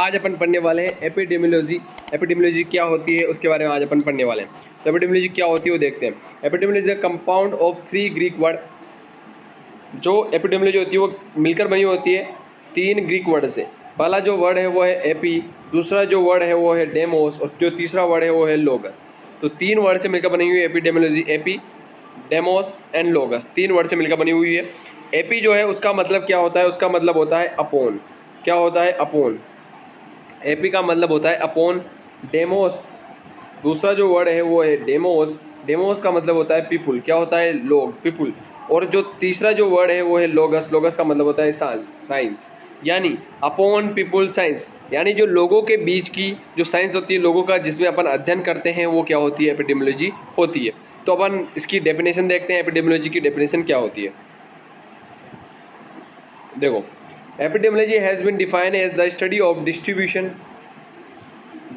आज अपन पढ़ने वाले हैं एपिडेमियोलॉजी। एपिडेमियोलॉजी क्या होती है उसके बारे में आज अपन पढ़ने वाले हैं। तो एपिडेमियोलॉजी क्या होती है वो देखते हैं। Epidemiology is a compound of 3 Greek word. जो एपिडेमियोलॉजी होती है वो मिलकर बनी होती है 3 ग्रीक वर्ड से। पहला जो वर्ड है वो है एपी, दूसरा जो वर्ड है वो है डेमोस और जो तीसरा वर्ड है वो है लोगस। तो 3 वर्ड से मिलकर बनी हुई है epidemiology. AP, demos and लोगस 3 word से मिलकर बनी हुई है। एपी जो है उसका मतलब क्या होता है, उसका मतलब होता है अपोन। क्या होता है? अपोन। एपी का मतलब होता है अपोन। डेमोस, दूसरा जो वर्ड है वो है डेमोस। डेमोस का मतलब होता है पीपुल। क्या होता है? लोग, पीपुल। और जो तीसरा जो वर्ड है वो है लोगस। लोगस का मतलब होता है साइंस। यानी अपॉन पीपुल साइंस, यानी जो लोगों के बीच की जो साइंस होती है, लोगों का जिसमें अपन अध्ययन करते हैं वो क्या होती है? एपिडेमियोलॉजी होती है। तो अपन इसकी डेफिनेशन देखते हैं। एपिडेमियोलॉजी की डेफिनेशन क्या होती है, देखो। Epidemiology has been defined as the study of distribution,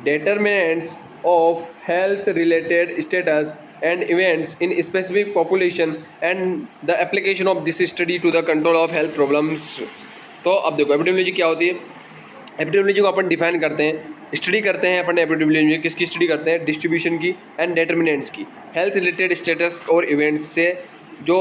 determinants of health related status and events in specific population and the application of this study to the control of health problems। तो अब देखो epidemiology क्या होती है। Epidemiology को अपन define करते हैं, study करते हैं अपन एपिडेमियोलॉजी में। किसकी स्टडी करते हैं? डिस्ट्रीब्यूशन की एंड डिटर्मिनेंट्स की, हेल्थ रिलेटेड स्टेटस और इवेंट्स से। जो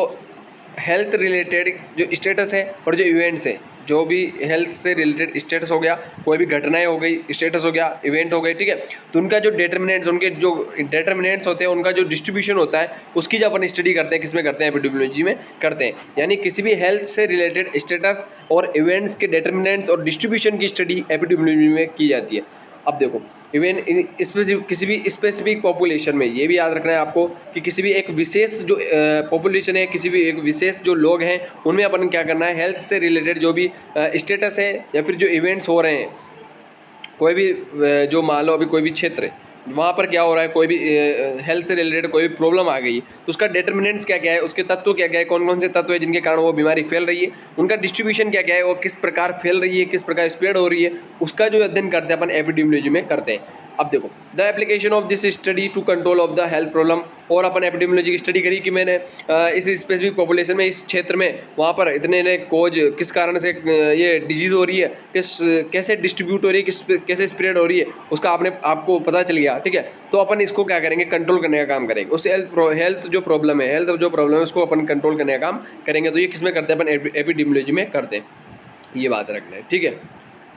हेल्थ रिलेटेड जो स्टेटस है और जो इवेंट्स हैं, जो भी हेल्थ से रिलेटेड स्टेटस हो गया, कोई भी घटनाएं हो गई, स्टेटस हो गया, इवेंट हो गए, ठीक है। तो उनका जो डिटर्मिनेंट्स, उनके जो डिटर्मिनेंट्स होते हैं, उनका जो डिस्ट्रीब्यूशन होता है, उसकी जब अपन स्टडी करते हैं, किसमें करते हैं? एपिडेमियोलॉजी में करते हैं। यानी किसी भी हेल्थ से रिलेटेड स्टेटस और इवेंट्स के डिटर्मिनेंट्स और डिस्ट्रीब्यूशन की स्टडी एपिडेमियोलॉजी में की जाती है। अब देखो इवन किसी भी स्पेसिफिक पॉपुलेशन में, ये भी याद रखना है आपको कि किसी भी एक विशेष जो पॉपुलेशन है, किसी भी एक विशेष जो लोग हैं, उनमें अपन क्या करना है? हेल्थ से रिलेटेड जो भी स्टेटस है या फिर जो इवेंट्स हो रहे हैं, कोई भी जो मान लो अभी कोई भी क्षेत्र है, वहाँ पर क्या हो रहा है, कोई भी हेल्थ से रिलेटेड कोई भी प्रॉब्लम आ गई, तो उसका डिटर्मिनेंट्स क्या क्या है, उसके तत्व क्या क्या है, कौन कौन से तत्व है जिनके कारण वो बीमारी फैल रही है, उनका डिस्ट्रीब्यूशन क्या क्या है, वो किस प्रकार फैल रही है, किस प्रकार स्प्रेड हो रही है, उसका जो अध्ययन करते हैं अपन एपिडेमियोलॉजी में करते हैं। अब देखो the application of this study to control of the health problem. और अपन एपिडेमियोलॉजी की स्टडी करी कि मैंने इस स्पेसिफिक पॉपुलेशन में, इस क्षेत्र में, वहाँ पर इतने कोज किस कारण से ये डिजीज़ हो रही है, कैसे डिस्ट्रीब्यूट हो रही है, कैसे स्प्रेड हो रही है, उसका आपको पता चल गया, ठीक है। तो अपन इसको क्या करेंगे? कंट्रोल करने का काम करेंगे। उस हेल्थ जो प्रॉब्लम है उसको अपन कंट्रोल करने का काम करेंगे। तो ये किस में करते हैं? अपन एपिडेमियोलॉजी में करते हैं। ये बात रखना है, ठीक है।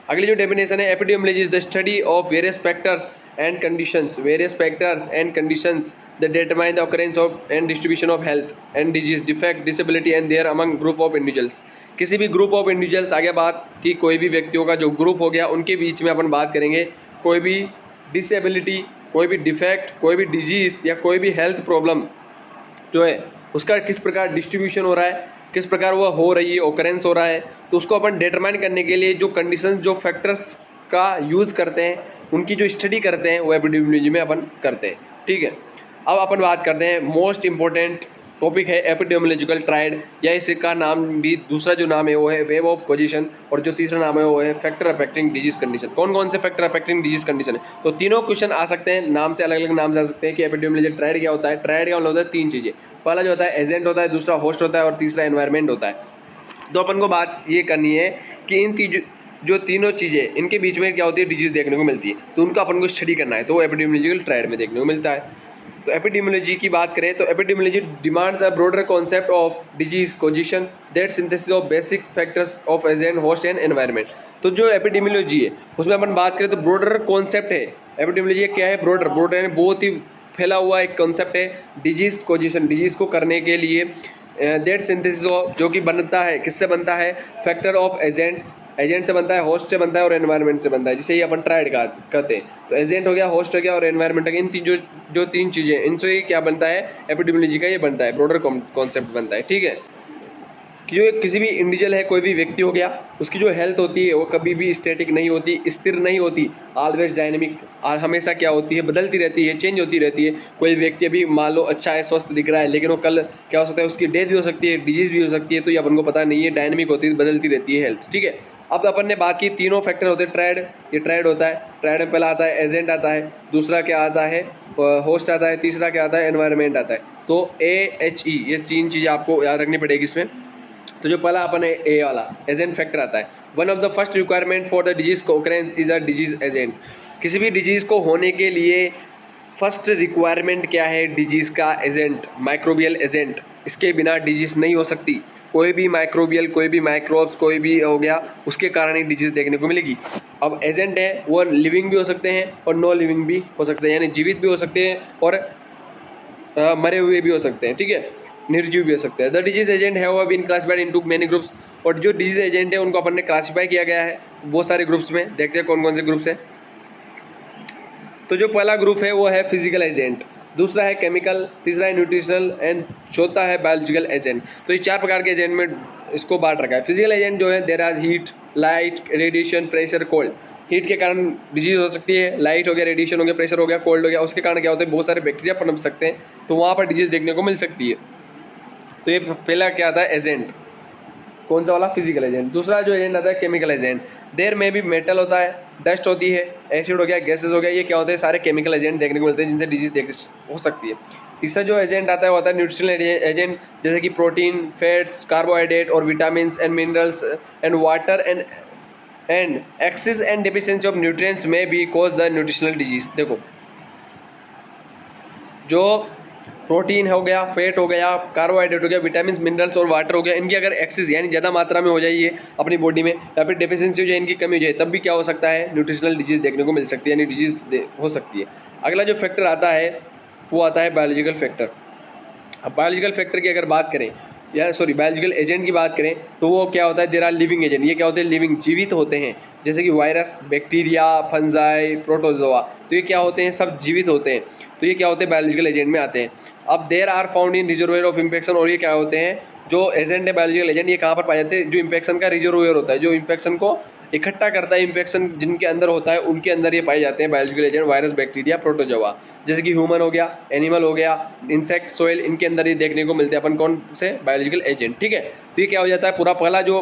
अगली जो डेफिनेशन है, epidemiology is the study of various factors and conditions that determine the occurrence of and distribution of health and disease, defect, disability and their among group of individuals। किसी भी ग्रुप ऑफ इंडिविजुअल्स, आगे बात की कोई भी व्यक्तियों का जो ग्रुप हो गया, उनके बीच में अपन बात करेंगे कोई भी डिसेबिलिटी, कोई भी डिफेक्ट, कोई भी डिजीज़ या कोई भी हेल्थ प्रॉब्लम जो है उसका किस प्रकार डिस्ट्रीब्यूशन हो रहा है, किस प्रकार वह हो रही है, ओकरेंस हो रहा है। तो उसको अपन डिटरमाइन करने के लिए जो कंडीशंस, जो फैक्टर्स का यूज़ करते हैं, उनकी जो स्टडी करते हैं, वो एपिडेमियोलॉजी में अपन करते हैं, ठीक है। अब अपन बात करते हैं मोस्ट इंपॉर्टेंट टॉपिक है एपिडेमियोलॉजिकल ट्रायड, या इसका नाम भी, दूसरा जो नाम है वो है वेब ऑफ पोजीशन, और जो तीसरा नाम है वो है फैक्टर अफेक्टिंग डिजीज कंडीशन। कौन कौन से फैक्टर अफेक्टिंग डिजीज कंडीशन है? तो तीनों क्वेश्चन आ सकते हैं, नाम से अलग अलग नाम से आ सकते हैं कि एपिडेमियोलॉजिकल ट्रायड क्या होता है। ट्रायड का मतलब होता है 3 चीज़ें। पहला जो होता है एजेंट होता है, दूसरा होस्ट होता है और तीसरा एनवायरनमेंट होता है। तो अपन को बात ये करनी है कि इन जो तीनों चीज़ें, इनके बीच में क्या होती है? डिजीज़ देखने को मिलती है, तो उनका अपन को स्टडी करना है, तो वो एपिडेमियोलॉजिकल ट्रायड में देखने को मिलता है। तो एपिडेमियोलॉजी की बात करें तो epidemiology demands a broader concept of disease causation that synthesis of basic factors of agent, host and environment. तो जो एपिडेमियोलॉजी है उसमें अपन बात करें तो ब्रॉडर कॉन्सेप्ट है। एपिडेमियोलॉजी क्या है? ब्रॉडर यानी बहुत ही फैला हुआ एक कॉन्सेप्ट है। डिजीज कोजिशन, डिजीज़ को करने के लिए दैट सिंथेसिस ऑफ, जो कि बनता है, किससे बनता है? फैक्टर ऑफ एजेंट्स, एजेंट से बनता है, होस्ट से बनता है और एनवायरनमेंट से बनता है, जिसे ही अपन ट्रायड कहते हैं। तो एजेंट हो गया, होस्ट हो गया और एनवायरनमेंट हो गया। इन जो तीन चीज़ें, इनसे क्या बनता है? एपिडेमियोलॉजी का ये बनता है, ब्रॉडर कॉन्सेप्ट बनता है, ठीक है। कि जो किसी भी इंडिविजुअल है, कोई भी व्यक्ति हो गया, उसकी जो हेल्थ होती है वो कभी भी स्टैटिक नहीं होती, स्थिर नहीं होती, ऑलवेज डायनेमिक, हमेशा क्या होती है? बदलती रहती है, चेंज होती रहती है। कोई व्यक्ति अभी मान लो अच्छा है, स्वस्थ दिख रहा है, लेकिन वो कल क्या हो सकता है? उसकी डेथ भी हो सकती है, डिजीज़ भी हो सकती है। तो ये अपन को पता नहीं है, डायनेमिक होती है, बदलती रहती है हेल्थ, ठीक है। अब अपन ने बात की तीनों फैक्टर होते हैं ट्रायड। ये ट्रायड होता है। ट्रायड में पहला आता है एजेंट आता है, दूसरा क्या आता है? होस्ट आता है, तीसरा क्या आता है? एनवायरनमेंट आता है। तो AHE, ये 3 चीज़ें आपको याद रखनी पड़ेगी इसमें। तो जो पहला अपन है ए वाला एजेंट फैक्टर आता है, one of the first requirement for the disease occurrence is a disease agent. किसी भी डिजीज़ को होने के लिए फर्स्ट रिक्वायरमेंट क्या है? डिजीज़ का एजेंट, माइक्रोबियल एजेंट। इसके बिना डिजीज़ नहीं हो सकती। कोई भी माइक्रोबियल, कोई भी माइक्रोब्स, कोई भी हो गया, उसके कारण ही डिजीज़ देखने को मिलेगी। अब एजेंट है वो लिविंग भी हो सकते हैं और नॉन लिविंग भी हो सकते हैं, यानी जीवित भी हो सकते हैं और मरे हुए भी हो सकते हैं, ठीक है, निर्जीव भी हो सकते हैं। The disease agent have been classified into many groups. और जो डिजीज एजेंट है उनको अपन ने क्लासीफाई किया गया है बहुत सारे ग्रुप्स में। देखते हैं कौन कौन से ग्रुप्स हैं। तो जो पहला ग्रुप है वो है फिजिकल एजेंट, दूसरा है केमिकल, तीसरा है न्यूट्रिशनल एंड चौथा है बायोलॉजिकल एजेंट। तो ये 4 प्रकार के एजेंट में इसको बांट रखा है। फिजिकल एजेंट जो है there are heat, light, radiation, pressure, cold. Heat के कारण डिजीज हो सकती है, लाइट हो गया, रेडिएशन हो गया, प्रेशर हो गया, कोल्ड हो गया, उसके कारण क्या होता है बहुत सारे बैक्टीरिया पनप सकते हैं, तो वहाँ पर डिजीज देखने को मिल सकती है। तो ये पहला क्या आता है? एजेंट। कौन सा वाला? Physical agent. दूसरा जो एजेंट आता है केमिकल एजेंट। देर में भी मेटल होता है, डस्ट होती है, एसिड हो गया, गैसेस हो गया, ये क्या होते हैं? सारे केमिकल एजेंट देखने को मिलते हैं जिनसे डिजीज हो सकती है। तीसरा जो एजेंट आता है वो आता है न्यूट्रिशनल एजेंट, जैसे कि प्रोटीन, फैट्स, कार्बोहाइड्रेट और vitamin and minerals and water and excess and deficiency of nutrients में because the nutritional disease. देखो, जो प्रोटीन हो गया, फैट हो गया, कार्बोहाइड्रेट हो गया, विटामिन, मिनरल्स और वाटर हो गया, इनकी अगर एक्सेस यानी ज़्यादा मात्रा में हो जाइए अपनी बॉडी में, या फिर डेफिशिएंसी हो जाए, इनकी कमी हो जाए, तब भी क्या हो सकता है? न्यूट्रिशनल डिजीज देखने को मिल सकती है, यानी डिजीज हो सकती है। अगला जो फैक्टर आता है वो आता है बायोलॉजिकल फैक्टर। अब बायोलॉजिकल फैक्टर की अगर बात करें, या सॉरी बायोलॉजिकल एजेंट की बात करें, तो वो क्या होता है? There are living agent. ये क्या होते हैं? लिविंग, जीवित होते हैं, जैसे कि वायरस, बैक्टीरिया, फंजाई, प्रोटोजोआ। तो ये क्या होते हैं? सब जीवित होते हैं। तो ये क्या होते हैं? बायोलॉजिकल एजेंट में आते हैं। अब there are found in reservoir of infection. और ये क्या होते हैं? जो एजेंट है बायोलॉजिकल एजेंट, ये कहाँ पर पाए जाते हैं? जो इन्फेक्शन का रिजर्वोयर होता है, जो इन्फेक्शन को इकट्ठा करता है, इन्फेक्शन जिनके अंदर होता है उनके अंदर ये पाए जाते हैं biological agent, virus, bacteria, protozoa. जैसे कि ह्यूमन हो गया, एनिमल हो गया, इंसेक्ट, सोइल, इनके अंदर ये देखने को मिलते हैं अपन कौन से? बायोलॉजिकल एजेंट, ठीक है। तो ये क्या हो जाता है? पूरा पहला जो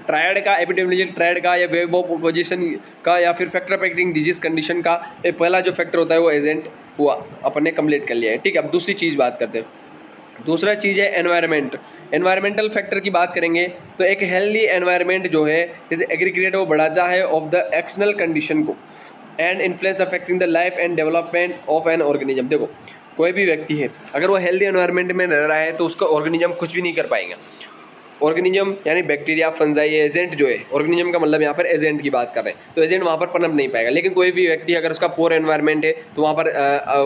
ट्रायड का, एपिडेमियोलॉजिकल ट्रायड का, या वेब ऑफ पोजीशन का, या फिर फैक्टर अफेक्टिंग डिजीज कंडीशन का, ये पहला जो फैक्टर होता है वो एजेंट हुआ, अपन ने कंप्लीट कर लिया है, ठीक है। अब दूसरी चीज़ बात करते हैं। दूसरा चीज़ है एनवायरनमेंट। एनवायरमेंटल फैक्टर की बात करेंगे तो एक हेल्दी एनवायरनमेंट जो है जैसे एग्रीगेट वो बढ़ाता है ऑफ द एक्सटर्नल कंडीशन को and influence affecting the life and development of an organism. देखो, कोई भी व्यक्ति है अगर वो हेल्दी एनवायरनमेंट में रह रहा है तो उसका ऑर्गेनिज्म कुछ भी नहीं कर पाएंगे। ऑर्गेनिज्म यानी बैक्टीरिया, फंजाई, एजेंट जो है, ऑर्गेनिज्म का मतलब यहाँ पर एजेंट की बात कर रहे हैं, तो एजेंट वहाँ पर पनप नहीं पाएगा। लेकिन कोई भी व्यक्ति अगर उसका पोर एनवायरनमेंट है तो वहाँ पर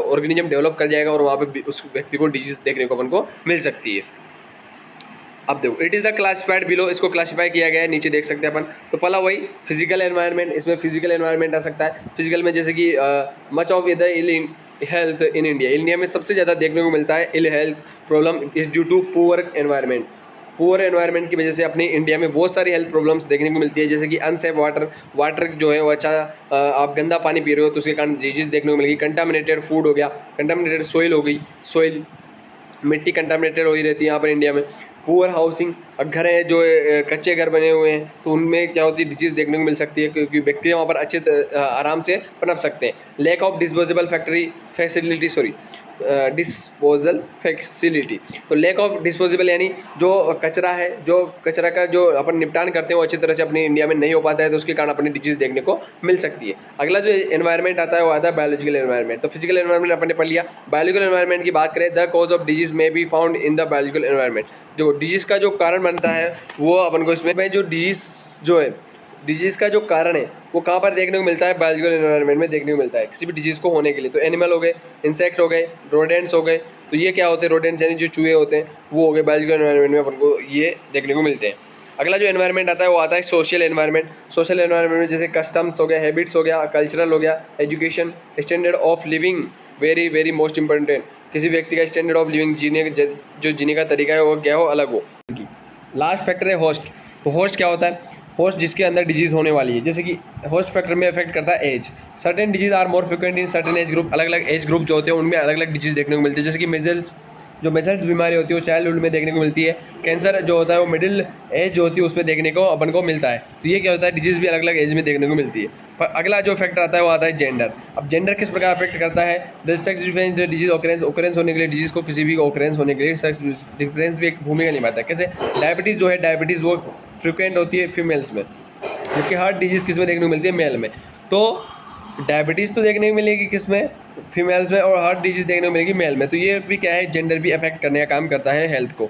ऑर्गेनिज्म डेवलप कर जाएगा और वहाँ पर उस व्यक्ति को डिजीज देखने को अपन को मिल सकती है। अब देखो, it is the classified below, इसको क्लासिफाई किया गया है, नीचे देख सकते हैं अपन। तो पहला वही फिजिकल एनवायरनमेंट, इसमें फिजिकल एनवायरनमेंट आ सकता है। फिजिकल में जैसे कि much of the ill health in India, India में सबसे ज़्यादा देखने को मिलता है ill health problem is due to poor environment. Poor environment की वजह से अपने इंडिया में बहुत सारी हेल्थ प्रॉब्लम्स देखने को मिलती है, जैसे कि अनसेफ वाटर जो है वो अच्छा, आप गंदा पानी पी रहे हो तो उसके कारण डिजीज देखने को मिलेगी। कंटामिनेटेड फूड हो गया, कंटामिनेटेड सोइल हो गई, सोइल मिट्टी कंटामिनेटेड हो ही रहती है यहाँ पर इंडिया में। पुअर हाउसिंग, घर है जो कच्चे घर बने हुए हैं तो उनमें क्या होती है? डिजीज़ देखने को मिल सकती है, क्योंकि बैक्टीरिया वहाँ पर अच्छे आराम से पनप सकते हैं। Lack of disposable disposal facility, तो लैक ऑफ डिस्पोजेबल यानी जो कचरा है, जो कचरा का जो अपन निपटान करते हैं वो अच्छी तरह से अपने इंडिया में नहीं हो पाता है, तो उसके कारण अपनी डिजीज़ देखने को मिल सकती है। अगला जो एनवायरनमेंट आता है वो आता है बायोलॉजिकल एनवायरनमेंट। तो फिजिकल एनवायरनमेंट अपन ने पढ़ लिया। बायोलॉजिकल एनवायरनमेंट की बात करें, द कॉज ऑफ डिजीज में be found in the biological environment. जो डिजीज़ का जो कारण बनता है वो अपन को इसमें जो डिजीज़ जो है, डिजीज़ का जो कारण है वो कहाँ पर देखने को मिलता है? बायोलॉजिकल एनवायरनमेंट में देखने को मिलता है किसी भी डिजीज़ को होने के लिए। तो एनिमल हो गए, इंसेक्ट हो गए, रोडेंट्स हो गए, तो ये क्या होते हैं? रोडेंट्स यानी जो चूहे होते हैं वो हो गए, बायोलॉजिकल एनवायरनमेंट में अपन को ये देखने को मिलते हैं। अगला जो एनवायरनमेंट आता है वो आता है सोशल एनवायरनमेंट। सोशल एनवायरनमेंट में जैसे कस्टम्स हो गया, हैबिट्स हो गया, कल्चरल हो गया, education, standard of living, very very most important. किसी व्यक्ति का स्टैंडर्ड ऑफ लिविंग, जो जीने का तरीका है वो क्या हो? अलग हो। लास्ट फैक्टर है होस्ट। तो होस्ट क्या होता है? होस्ट जिसके अंदर डिजीज़ होने वाली है, जैसे कि होस्ट फैक्टर में अफेक्ट करता है age. Certain disease are more frequent in certain age group. अलग अलग एज ग्रुप जो होते हैं उनमें अलग अलग डिजीज़ देखने को मिलती है, जैसे कि मेजल्स, जो मेजल्स बीमारी होती है वो चाइल्डहुड में देखने को मिलती है। कैंसर जो होता है वो मिडिल एज जो होती है उसमें देखने को अपन को मिलता है। तो ये क्या होता है? डिजीज़ भी अलग अलग एज में देखने को मिलती है। पर अगला जो फैक्टर आता है वो आता है जेंडर। अब जेंडर किस प्रकार अफेक्ट करता है? The sex difference disease occurrence होने के लिए, डिजीज़ को किसी भी ऑकरेंस होने के लिए सेक्स डिफरेंस भी एक भूमिका निभाता है। कैसे? डायबिटीज़ जो है, डायबिटीज़ वो फ्रिक्वेंट होती है फीमेल्स में, जबकि हार्ट डिजीज़ किस में देखने को मिलती है? मेल में। तो डायबिटीज़ तो देखने को मिलेगी किस में? फीमेल्स में, और हार्ट डिजीज़ देखने को मिलेगी मेल में। तो ये भी क्या है, जेंडर भी अफेक्ट करने का काम करता है हेल्थ को,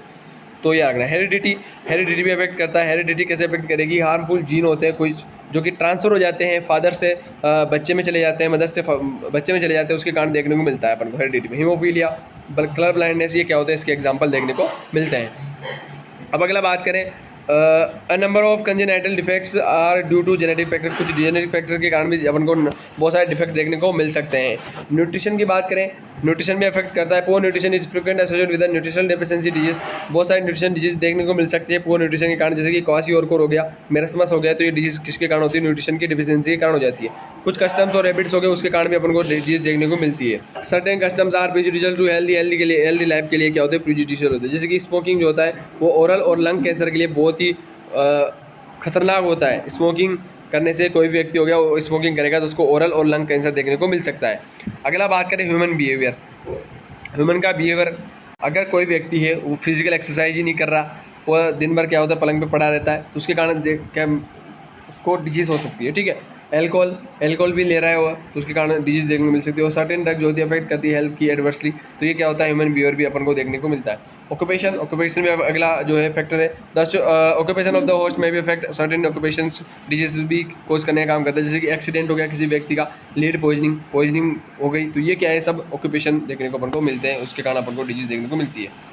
तो याद रखना। हेरिडिटी भी अफेक्ट करता है। हेरिडिटी कैसे अफेक्ट करेगी? हार्मफुल जीन होते हैं कुछ जो कि ट्रांसफ़र हो जाते हैं, फादर से बच्चे में चले जाते हैं, मदर से बच्चे में चले जाते हैं, उसके कारण देखने को मिलता है अपन को हेरिडिटी में। हीमोफीलिया, कलर ब्लाइंडनेस, ये क्या होता है? इसके एग्जाम्पल देखने को मिलते हैं। अब अगला बात करें, a number of congenital defects are due to genetic factor. कुछ जेनेटिक फैक्टर के कारण भी अपन को बहुत सारे डिफेक्ट देखने को मिल सकते हैं। न्यूट्रिशन की बात करें, न्यूट्रिशन भी अफेक्ट करता है। Poor nutrition is frequent associated with nutritional deficiency disease. बहुत सारी न्यूट्रिशन डिजीज देखने को मिल सकती है पुअर न्यूट्रिशन के कारण, जैसे कि क्वाशियोरकोर हो गया, मेरस्मस हो गया। तो ये डिजीज किसके कारण होती है? न्यूट्रिशन की डिफिशियंसी के कारण हो जाती है। कुछ कस्टम्स और हैबिट्स हो गए, उसके कारण भी अपन को डिजीज देखने को मिलती है। Certain customs are prejudicial to healthy के लिए, हेल्दी लाइफ के लिए क्या होते हैं? प्रेजुडिशियल होते हैं। जैसे कि स्मोकिंग जो होता है वो ओरल और लंग कैंसर के लिए बहुत ही खतरनाक होता है। स्मोकिंग करने से कोई भी व्यक्ति हो गया वो स्मोकिंग करेगा तो उसको ओरल और लंग कैंसर देखने को मिल सकता है। अगला बात करें ह्यूमन बिहेवियर। ह्यूमन का बिहेवियर, अगर कोई व्यक्ति है वो फिजिकल एक्सरसाइज ही नहीं कर रहा, वो दिन भर क्या होता है पलंग पे पड़ा रहता है, तो उसके कारण क्या उसको डिजीज़ हो सकती है। ठीक है, एल्कोहल भी ले रहा है वो, तो उसके कारण डिजीज़ देखने को मिल सकती है। और सर्टेन ड्रग जो होती है अफेक्ट करती है हेल्थ की एडवर्सली, तो ये क्या होता है? ह्यूमन बिहेवियर भी अपन को देखने को मिलता है। ऑक्यूपेशन में अगला जो है फैक्टर है, दस ऑक्यूपेशन ऑफ द होस्ट में भी अफेक्ट सर्टेन ऑक्यूपेशन डिजीज भी कोज करने का काम करता है। जैसे कि एक्सीडेंट हो गया किसी व्यक्ति का, लीड पॉइजनिंग हो गई, तो ये क्या है? सब ऑक्यूपेशन देखने को अपन को मिलते हैं, उसके कारण अपन को डिजीज़ देखने को मिलती है।